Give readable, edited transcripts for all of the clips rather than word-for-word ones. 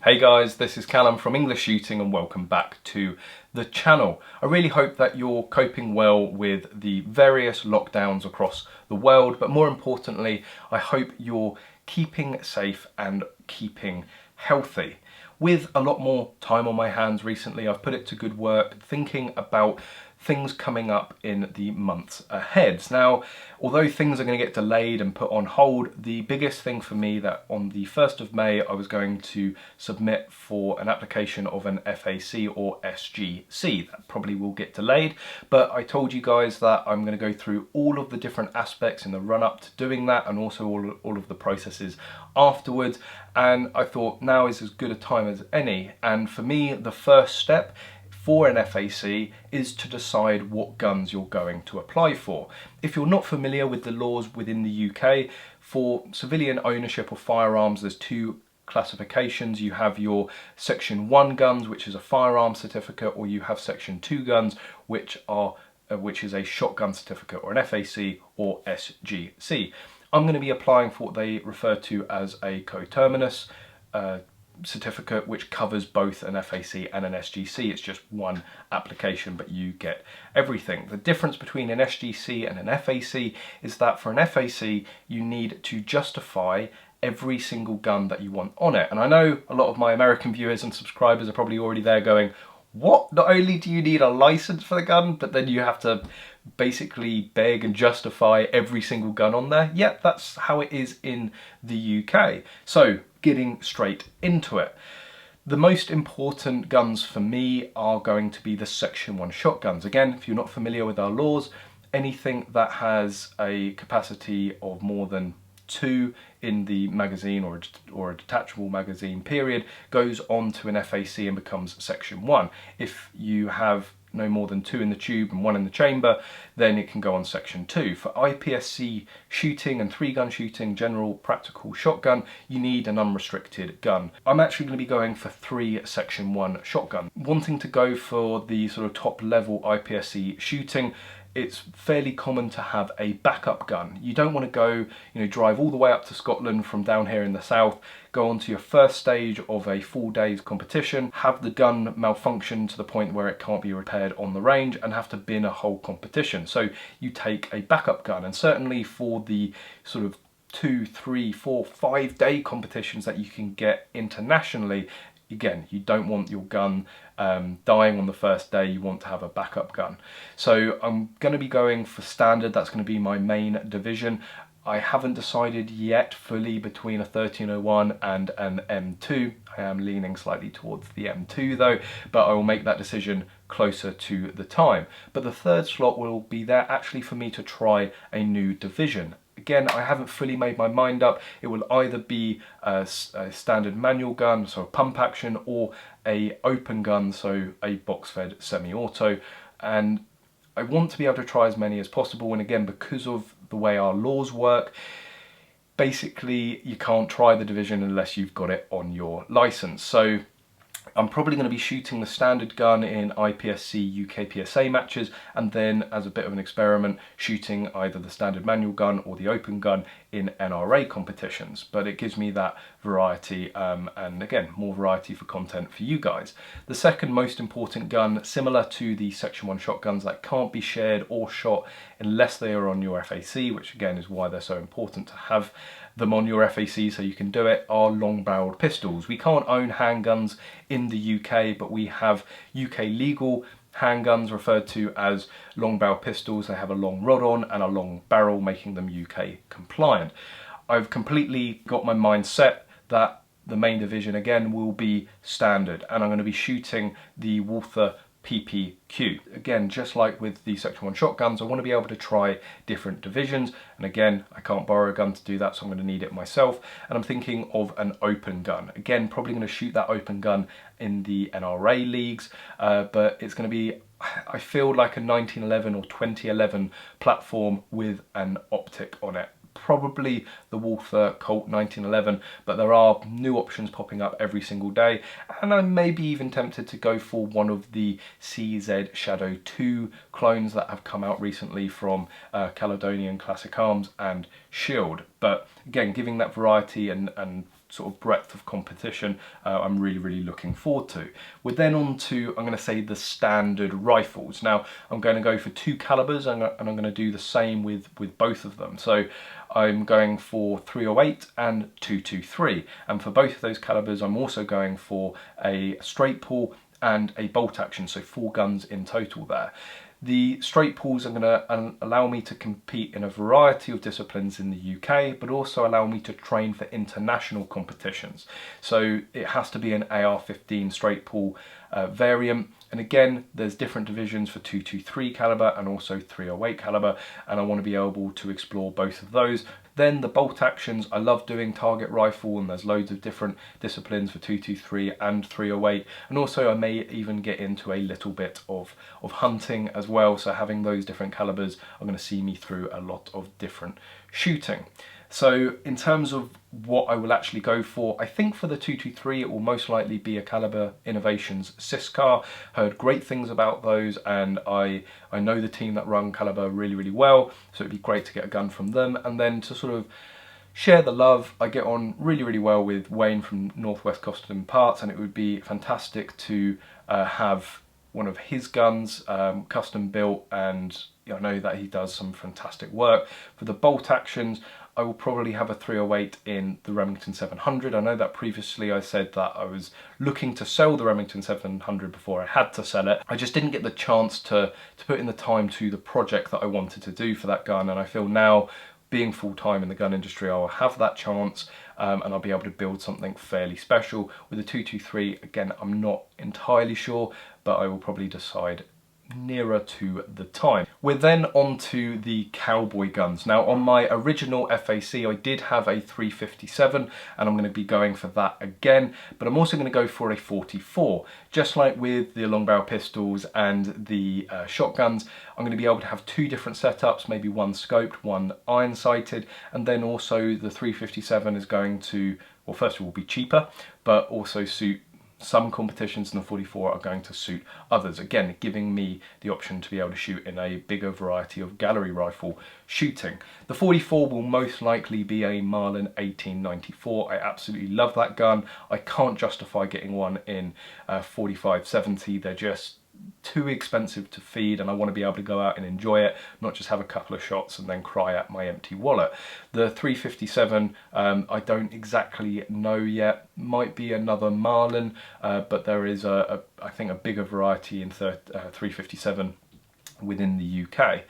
Hey guys, this is Callum from EnglishShooting and welcome back to the channel. I really hope that you're coping well with the various lockdowns across the world, but more importantly, I hope you're keeping safe and keeping healthy. With a lot more time on my hands recently, I've put it to good work thinking about things coming up in the months ahead. Now, although things are going to get delayed and put on hold, the biggest thing for me that on the 1st of May I was going to submit for an application of an FAC or SGC. That probably will get delayed, but I told you guys that I'm going to go through all of the different aspects in the run-up to doing that and also all of the processes afterwards, and I thought now is as good a time as any. And for me, the first step for an FAC is to decide what guns you're going to apply for. If you're not familiar with the laws within the UK, for civilian ownership of firearms, there's two classifications. You have your Section 1 guns, which is a firearm certificate, or you have Section 2 guns, which is a shotgun certificate, or an FAC or SGC. I'm going to be applying for what they refer to as a coterminous certificate, which covers both an FAC and an SGC. It's just one application, but you get everything. The difference between an SGC and an FAC is that for an FAC, you need to justify every single gun that you want on it. And I know a lot of my American viewers and subscribers are probably already there going, what? Not only do you need a license for the gun, but then you have to basically beg and justify every single gun on there? Yep, that's how it is in the UK. So, getting straight into it. The most important guns for me are going to be the Section 1 shotguns. Again, if you're not familiar with our laws, anything that has a capacity of more than 2 in the magazine or a detachable magazine period goes on to an FAC and becomes Section 1. If you have no more than 2 in the tube and 1 in the chamber, then it can go on Section 2. For IPSC shooting and 3-gun shooting, general practical shotgun, you need an unrestricted gun. I'm actually going to be going for 3 Section 1 shotguns. Wanting to go for the sort of top level IPSC shooting, it's fairly common to have a backup gun. You don't want to go, drive all the way up to Scotland from down here in the south, go on to your first stage of a full day's competition, have the gun malfunction to the point where it can't be repaired on the range, and have to bin a whole competition. So you take a backup gun, and certainly for the sort of 2, 3, 4, 5-day competitions that you can get internationally, again, you don't want your gun dying on the first day. You want to have a backup gun. So I'm going to be going for standard. That's going to be my main division. I haven't decided yet fully between a 1301 and an M2. I am leaning slightly towards the M2 though, but I will make that decision closer to the time. But the third slot will be there actually for me to try a new division. Again, I haven't fully made my mind up. It will either be a standard manual gun, so a pump action, or a open gun, so a box-fed semi-auto. And I want to be able to try as many as possible. And again, because of the way our laws work, basically you can't try the division unless you've got it on your license. So I'm probably going to be shooting the standard gun in IPSC UKPSA matches, and then as a bit of an experiment shooting either the standard manual gun or the open gun in NRA competitions. But it gives me that variety and again, more variety for content for you guys. The second most important gun, similar to the Section 1 shotguns, that can't be shared or shot unless they are on your FAC, which again is why they're so important to have them on your FAC so you can do it, are long-barreled pistols. We can't own handguns in the UK, but we have UK legal handguns referred to as long-barrel pistols. They have a long rod on and a long barrel, making them UK compliant. I've completely got my mind set that the main division again will be standard, and I'm going to be shooting the Walther PPQ. Again, just like with the Section 1 shotguns, I want to be able to try different divisions, and again, I can't borrow a gun to do that, so I'm going to need it myself. And I'm thinking of an open gun. Again, probably going to shoot that open gun in the NRA leagues, but it's going to be, I feel like a 1911 or 2011 platform with an optic on it. Probably the Walther Colt 1911, but there are new options popping up every single day, and I may be even tempted to go for one of the CZ Shadow 2 clones that have come out recently from Caledonian Classic Arms and Shield. But again, giving that variety and sort of breadth of competition I'm really looking forward to. We're then on to, I'm going to say, the standard rifles. Now I'm going to go for 2 calibers, and I'm going to do the same with both of them. So I'm going for 308 and 223, and for both of those calibers I'm also going for a straight pull and a bolt action, so 4 guns in total there. The straight pulls are going to allow me to compete in a variety of disciplines in the UK, but also allow me to train for international competitions. So it has to be an AR-15 straight pull variant. And again, there's different divisions for 223 caliber and also 308 caliber, and I want to be able to explore both of those. Then the bolt actions, I love doing target rifle, and there's loads of different disciplines for 223 and 308, and also I may even get into a little bit of hunting as well, so having those different calibers are going to see me through a lot of different shooting. So in terms of what I will actually go for, I think for the 223 it will most likely be a Caliber Innovations Syscar. Heard great things about those, and I know the team that run Caliber really well, so it'd be great to get a gun from them, and then to sort of share the love. I get on really well with Wayne from Northwest Custom Parts, and it would be fantastic to have one of his guns custom built, and I know that he does some fantastic work. For the bolt actions, I will probably have a 308 in the Remington 700. I know that previously I said that I was looking to sell the Remington 700 before I had to sell it. I just didn't get the chance to put in the time to the project that I wanted to do for that gun, and I feel now, being full-time in the gun industry, I'll have that chance, and I'll be able to build something fairly special. With the 223, again, I'm not entirely sure, but I will probably decide nearer to the time. We're then on to the cowboy guns. Now on my original FAC I did have a 357, and I'm going to be going for that again, but I'm also going to go for a 44. Just like with the long barrel pistols and the shotguns, I'm going to be able to have 2 different setups, maybe one scoped, one iron sighted, and then also the 357 is going to, well, first of all be cheaper, but also suit some competitions, and the 44 are going to suit others, again giving me the option to be able to shoot in a bigger variety of gallery rifle shooting. The 44 will most likely be a Marlin 1894. I absolutely love that gun. I can't justify getting one in 4570. They're just too expensive to feed, and I want to be able to go out and enjoy it, not just have a couple of shots and then cry at my empty wallet. The 357, I don't exactly know yet. Might be another Marlin, but there is I think a bigger variety in 357 within the UK.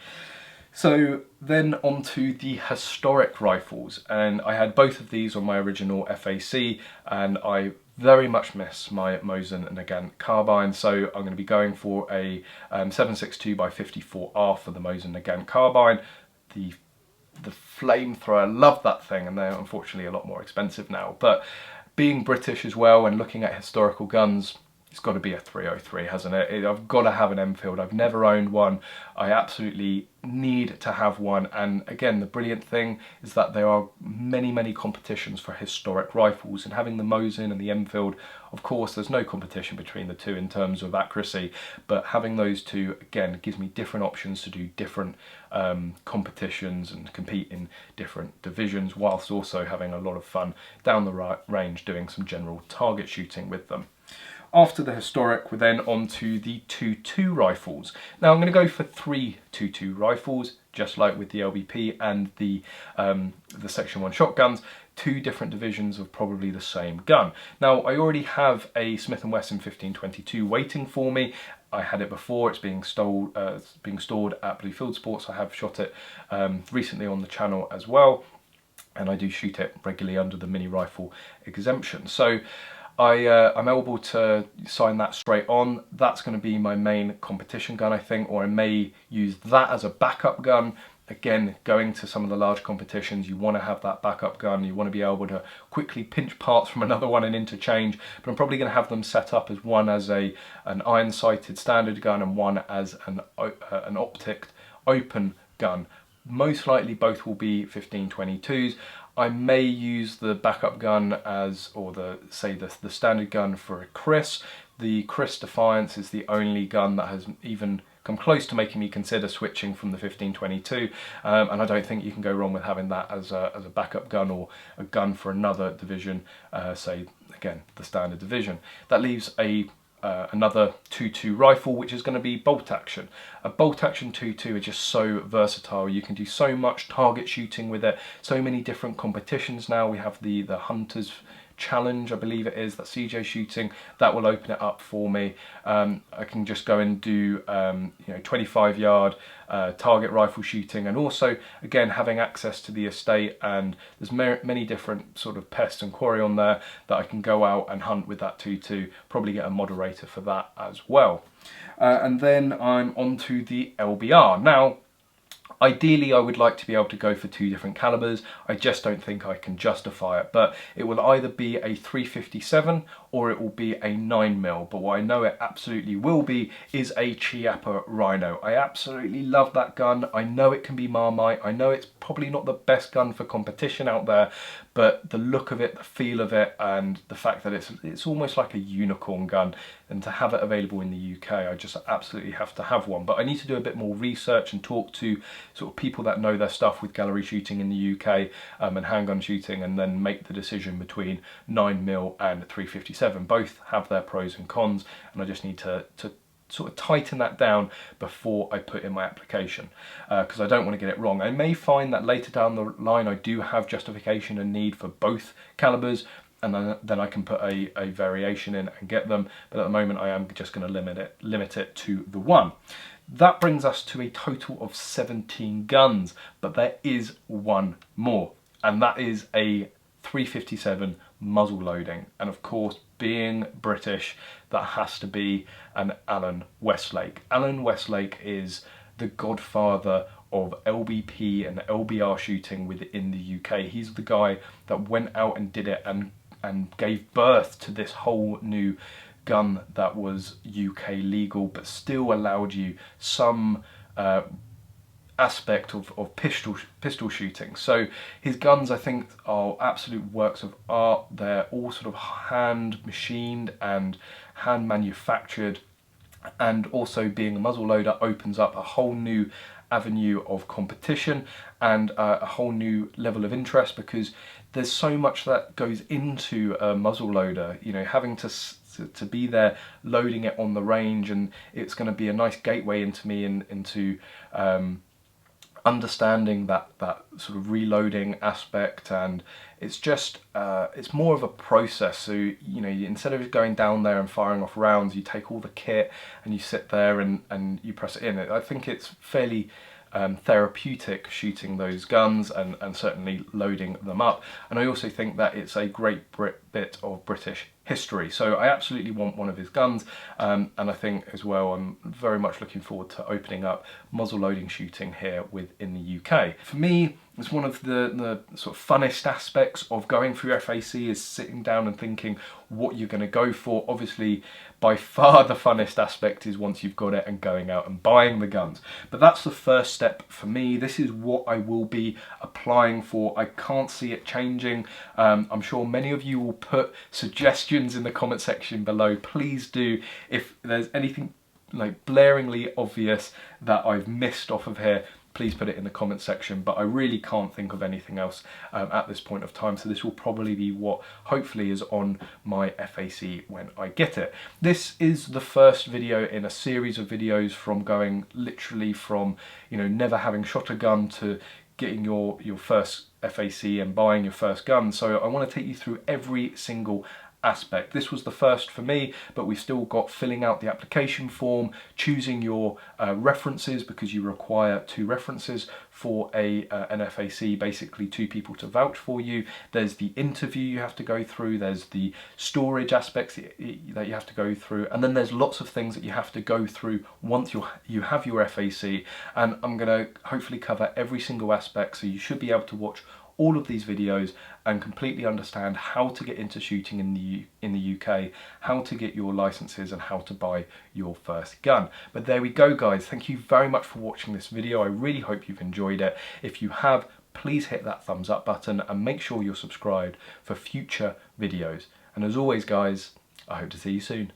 So then onto the historic rifles, and I had both of these on my original FAC, and I very much miss my Mosin and Nagant carbine, so I'm going to be going for a 7.62x54R for the Mosin Nagant carbine. The flamethrower, I love that thing, and they're unfortunately a lot more expensive now, but being British as well and looking at historical guns, it's got to be a 303, hasn't it? I've got to have an Enfield. I've never owned one. I absolutely need to have one. And again, the brilliant thing is that there are many competitions for historic rifles, and having the Mosin and the Enfield, of course, there's no competition between the two in terms of accuracy, but having those two, again, gives me different options to do different competitions and compete in different divisions, whilst also having a lot of fun down the range doing some general target shooting with them. After the historic, we're then on to the 2.2 rifles. Now I'm going to go for 3 2.2 rifles, just like with the LBP and the Section 1 shotguns, 2 different divisions of probably the same gun. Now I already have a Smith & Wesson 1522 waiting for me. I had it before, it's being stored at Bluefield Sports. I have shot it recently on the channel as well, and I do shoot it regularly under the mini rifle exemption. So I'm able to sign that straight on. That's going to be my main competition gun, I think, or I may use that as a backup gun. Again, going to some of the large competitions, you want to have that backup gun. You want to be able to quickly pinch parts from another one and interchange, but I'm probably going to have them set up as one as an iron-sighted standard gun and one as an optic open gun. Most likely both will be 1522s. I may use the backup gun as, or the standard gun for a Chris. The Chris Defiance is the only gun that has even come close to making me consider switching from the 15-22, and I don't think you can go wrong with having that as a backup gun or a gun for another division, say again the standard division. That leaves another 2.2 rifle, which is going to be bolt action. A bolt action 2.2 is just so versatile. You can do so much target shooting with it, so many different competitions now. We have the Hunters Challenge, I believe it is, that CJ shooting, that will open it up for me. I can just go and do you know, 25-yard target rifle shooting, and also again having access to the estate, and there's many different sort of pests and quarry on there that I can go out and hunt with that 2.2, probably get a moderator for that as well. And then I'm onto the LBR. Now, ideally, I would like to be able to go for 2 different calibers. I just don't think I can justify it, but it will either be a 357 or it will be a 9mm. But what I know it absolutely will be is a Chiappa Rhino. I absolutely love that gun. I know it can be Marmite. I know it's probably not the best gun for competition out there, but the look of it, the feel of it, and the fact that it's almost like a unicorn gun, and to have it available in the UK, I just absolutely have to have one. But I need to do a bit more research and talk to sort of people that know their stuff with gallery shooting in the UK and handgun shooting, and then make the decision between 9mm and 357. Both have their pros and cons, and I just need to sort of tighten that down before I put in my application, because I don't want to get it wrong. I may find that later down the line I do have justification and need for both calibers, and then I can put a variation in and get them, but at the moment I am just going to limit it to the one. That brings us to a total of 17 guns, but there is one more, and that is a 357 muzzle loading. And of course, being British, that has to be an Alan Westlake. Alan Westlake is the godfather of LBP and LBR shooting within the UK. He's the guy that went out and did it and gave birth to this whole new gun that was UK legal, but still allowed you some aspect of pistol shooting. So his guns, I think, are absolute works of art. They're all sort of hand machined and hand manufactured, and also being a muzzleloader opens up a whole new avenue of competition and a whole new level of interest, because there's so much that goes into a muzzleloader, you know, having to be there loading it on the range, and it's going to be a nice gateway into understanding that sort of reloading aspect, and it's just it's more of a process. So, you know, instead of going down there and firing off rounds, you take all the kit and you sit there and you press it in. I think it's fairly therapeutic shooting those guns and certainly loading them up, and I also think that it's a great bit of British history. So I absolutely want one of his guns, and I think as well I'm very much looking forward to opening up muzzle loading shooting here within the UK. For me, it's one of the sort of funnest aspects of going through FAC is sitting down and thinking what you're going to go for. Obviously, by far the funnest aspect is once you've got it and going out and buying the guns. But that's the first step for me. This is what I will be applying for. I can't see it changing. I'm sure many of you will put suggestions in the comment section below. Please do. If there's anything like blaringly obvious that I've missed off of here, please put it in the comment section, but I really can't think of anything else at this point of time, so this will probably be what hopefully is on my FAC when I get it. This is the first video in a series of videos from going literally from, you know, never having shot a gun to getting your first FAC and buying your first gun. So I want to take you through every single aspect. This was the first for me, but we've still got filling out the application form, choosing your references, because you require 2 references for an FAC, basically 2 people to vouch for you. There's the interview you have to go through, there's the storage aspects that you have to go through, and then there's lots of things that you have to go through once you have your FAC, and I'm going to hopefully cover every single aspect, so you should be able to watch all of these videos and completely understand how to get into shooting in the UK, how to get your licenses, and how to buy your first gun. But there we go, guys. Thank you very much for watching this video. I really hope you've enjoyed it. If you have, please hit that thumbs up button and make sure you're subscribed for future videos. And as always, guys, I hope to see you soon.